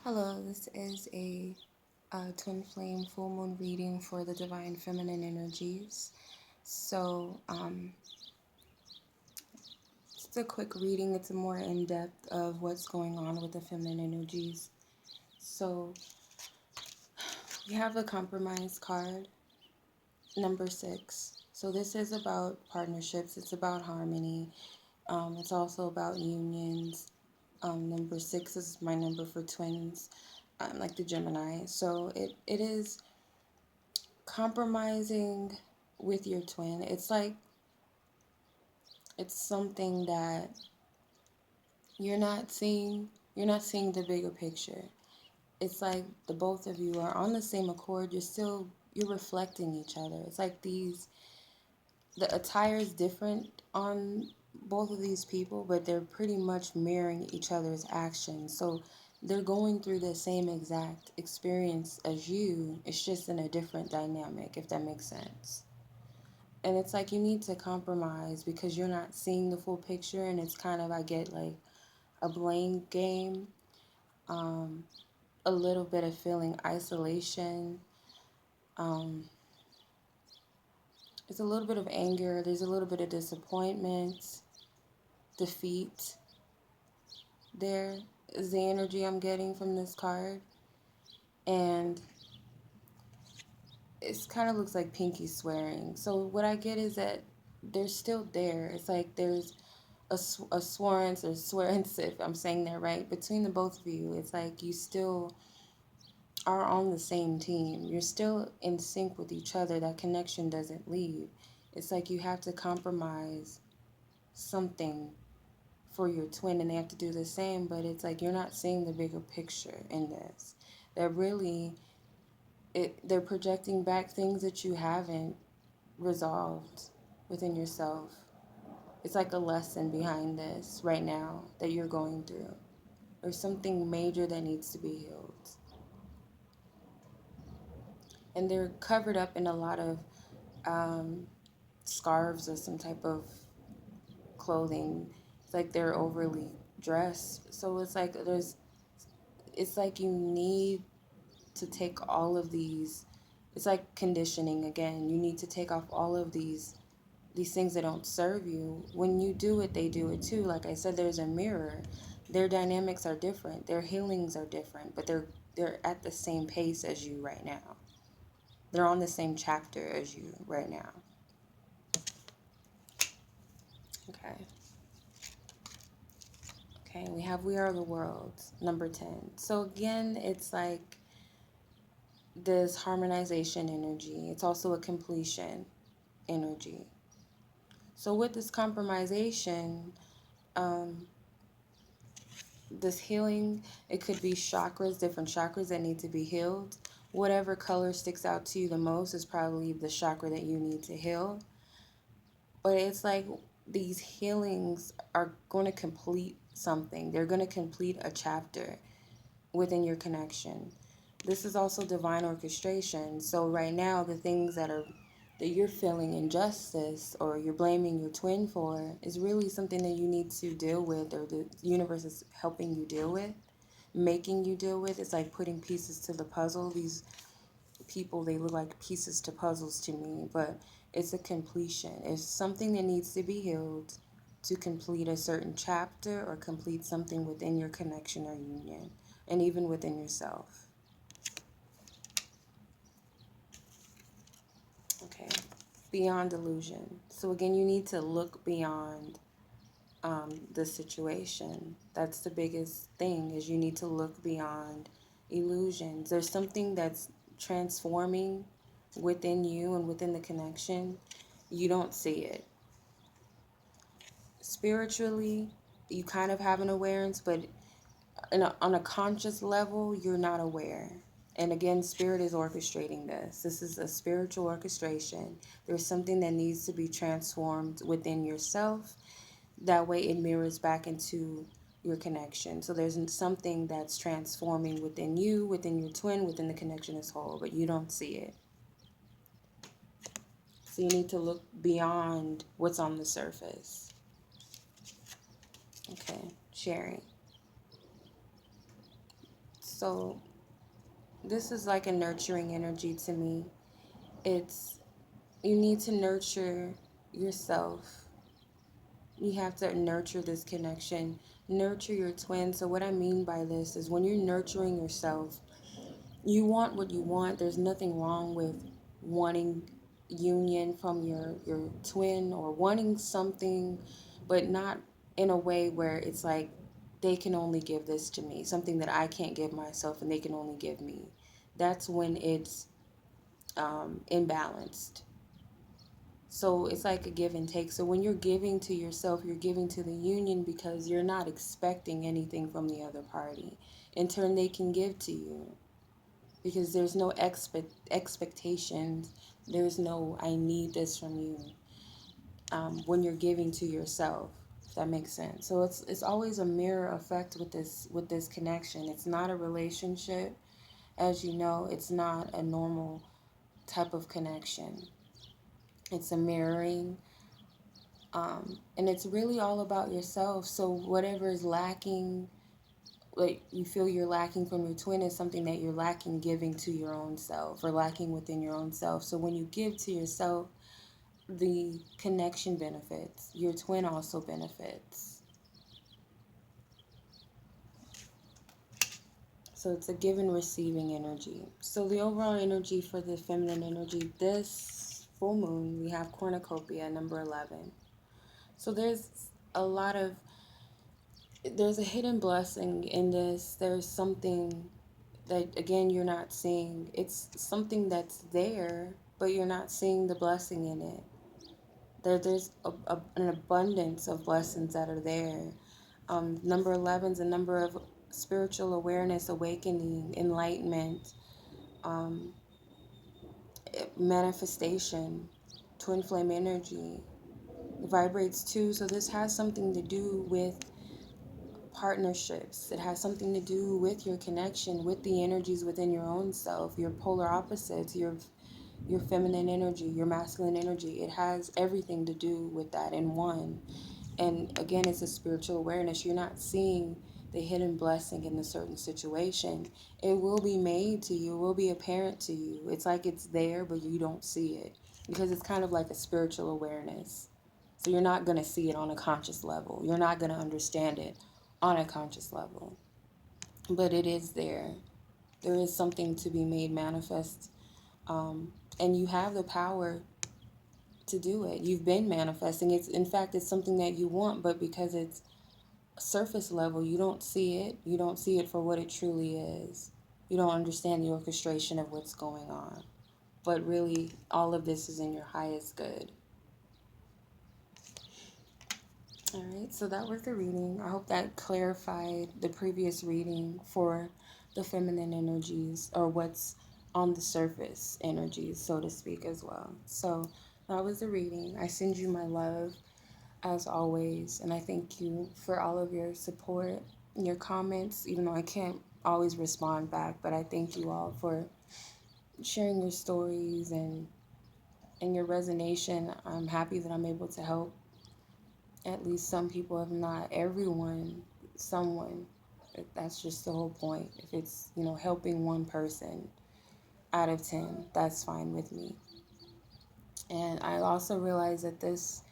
Hello, this is a twin flame full moon reading for the divine feminine energies. So, it's a quick reading. It's a more in depth of what's going on with the feminine energies. So, we have a compromise card, number 6. So, this is about partnerships, it's about harmony, it's also about unions. Number 6 is my number for twins, like the Gemini. So, it is compromising with your twin. It's like it's something that you're not seeing the bigger picture. It's like the both of you are on the same accord. You're reflecting each other. It's like the attire is different on both of these people, but they're pretty much mirroring each other's actions. So they're going through the same exact experience as you. It's just in a different dynamic, if that makes sense. And it's like you need to compromise because you're not seeing the full picture, and it's kind of, I get, like a blame game, um, a little bit of feeling isolation. Um, it's a little bit of anger. There's a little bit of disappointment, defeat. There is the energy I'm getting from this card, and it kind of looks like pinky swearing. So what I get is that they're still there. It's like there's a sworance or swearance, if I'm saying that right, between the both of you. It's like you still are on the same team. You're still in sync with each other. That connection doesn't leave. It's like you have to compromise something for your twin, and they have to do the same, but it's like you're not seeing the bigger picture in this. That really, they're projecting back things that you haven't resolved within yourself. It's like a lesson behind this right now that you're going through. There's something major that needs to be healed. And they're covered up in a lot of um, scarves or some type of clothing. It's like they're overly dressed. So it's like you need to take all of these. It's like conditioning again. You need to take off all of these things that don't serve you. When you do it, they do it too. Like I said, there's a mirror. Their dynamics are different. Their healings are different, but they're at the same pace as you right now. They're on the same chapter as you right now. Okay. Okay, we have We Are the World, number 10. So again, it's like this harmonization energy. It's also a completion energy. So with this compromisation, um, this healing, it could be chakras, different chakras that need to be healed. Whatever color sticks out to you the most is probably the chakra that you need to heal. But it's like these healings are going to complete something. They're going to complete a chapter within your connection. This is also divine orchestration. So right now, the things that you're feeling injustice or you're blaming your twin for is really something that you need to deal with, or the universe is helping you deal with, making you deal with. It's like putting pieces to the puzzle. These people, they look like pieces to puzzles to me, but it's a completion. It's something that needs to be healed to complete a certain chapter or complete something within your connection or union, and even within yourself. Okay, beyond illusion. So again, you need to look beyond the situation. That's the biggest thing, is you need to look beyond illusions. There's something that's transforming within you and within the connection. You don't see it. Spiritually, you kind of have an awareness, but on a conscious level, you're not aware. And again, spirit is orchestrating this. This is a spiritual orchestration. There's something that needs to be transformed within yourself. That way it mirrors back into your connection. So there's something that's transforming within you, within your twin, within the connection as whole, but you don't see it. So you need to look beyond what's on the surface. Okay, sharing. So this is like a nurturing energy to me. It's, you need to nurture yourself. You have to nurture this connection, nurture your twin. So what I mean by this is when you're nurturing yourself, you want what you want. There's nothing wrong with wanting union from your twin, or wanting something, but not in a way where it's like they can only give this to me, something that I can't give myself and they can only give me. That's when it's imbalanced. So it's like a give and take. So when you're giving to yourself, you're giving to the union because you're not expecting anything from the other party. In turn, they can give to you because there's no expectations. There's no I need this from you when you're giving to yourself. If that makes sense. So it's always a mirror effect with this connection. It's not a relationship, as you know. It's not a normal type of connection. It's a mirroring. And it's really all about yourself. So whatever is lacking, like you feel you're lacking from your twin, is something that you're lacking giving to your own self, or lacking within your own self. So when you give to yourself, the connection benefits. Your twin also benefits. So it's a give and receiving energy. So the overall energy for the feminine energy, this full moon, we have cornucopia, number 11. So there's a hidden blessing in this. There's something that, again, you're not seeing. It's something that's there, but you're not seeing the blessing in it. There's an abundance of blessings that are there. Number 11 is a number of spiritual awareness, awakening, enlightenment, um, manifestation, twin flame energy. It vibrates too, so this has something to do with partnerships. It has something to do with your connection with the energies within your own self, your polar opposites, your feminine energy, your masculine energy. It has everything to do with that in one. And again, it's a spiritual awareness. You're not seeing the hidden blessing in a certain situation. It will be made to you, it will be apparent to you. It's like it's there, but you don't see it because it's kind of like a spiritual awareness. So you're not going to see it on a conscious level. You're not going to understand it on a conscious level. But it is there. There is something to be made manifest. And you have the power to do it. You've been manifesting. In fact, it's something that you want, but because it's surface level, you don't see it. You don't see it for what it truly is. You don't understand the orchestration of what's going on. But really, all of this is in your highest good. All right, so that was the reading. I hope that clarified the previous reading for the feminine energies, or what's on the surface energies, so to speak, as well. So that was the reading. I send you my love as always, and I thank you for all of your support, your comments, even though I can't always respond back, but I thank you all for sharing your stories and your resonation. I'm happy that I'm able to help at least some people, if not everyone, someone. That's just the whole point. If it's, helping one person out of 10, that's fine with me. And I also realize that this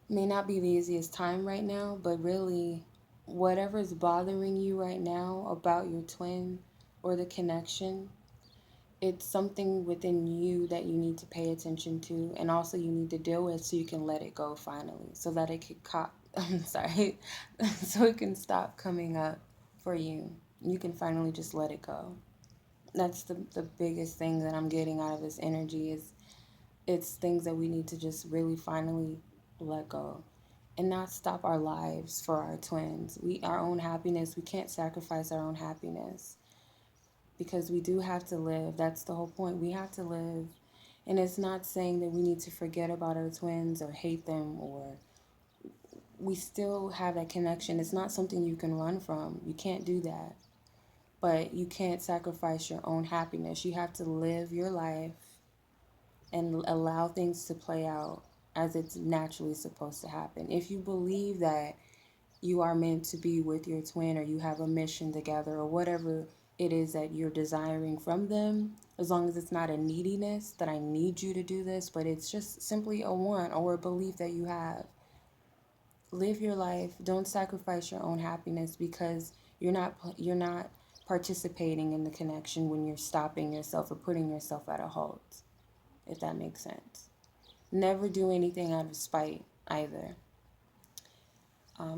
may not be the easiest time right now, but really, whatever's bothering you right now about your twin or the connection, it's something within you that you need to pay attention to, and also you need to deal with, so you can let it go finally, so that it can I'm sorry, so it can stop coming up for you. You can finally just let it go. That's the biggest thing that I'm getting out of this energy, is it's things that we need to just really finally let go and not stop our lives for our twins. Our own happiness, we can't sacrifice our own happiness, because we do have to live. That's the whole point. We have to live. And it's not saying that we need to forget about our twins or hate them, or we still have that connection. It's not something you can run from. You can't do that. But you can't sacrifice your own happiness. You have to live your life and allow things to play out as it's naturally supposed to happen. If you believe that you are meant to be with your twin, or you have a mission together, or whatever it is that you're desiring from them, as long as it's not a neediness that I need you to do this, but it's just simply a want or a belief that you have. Live your life. Don't sacrifice your own happiness because you're not participating in the connection when you're stopping yourself or putting yourself at a halt, if that makes sense. Never do anything out of spite either.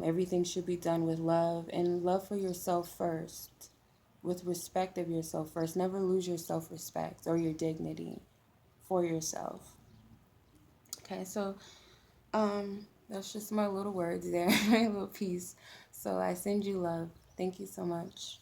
Everything should be done with love and love for yourself first, with respect of yourself first. Never lose your self-respect or your dignity for yourself. Okay, so that's just my little words there, my little piece. So I send you love. Thank you so much.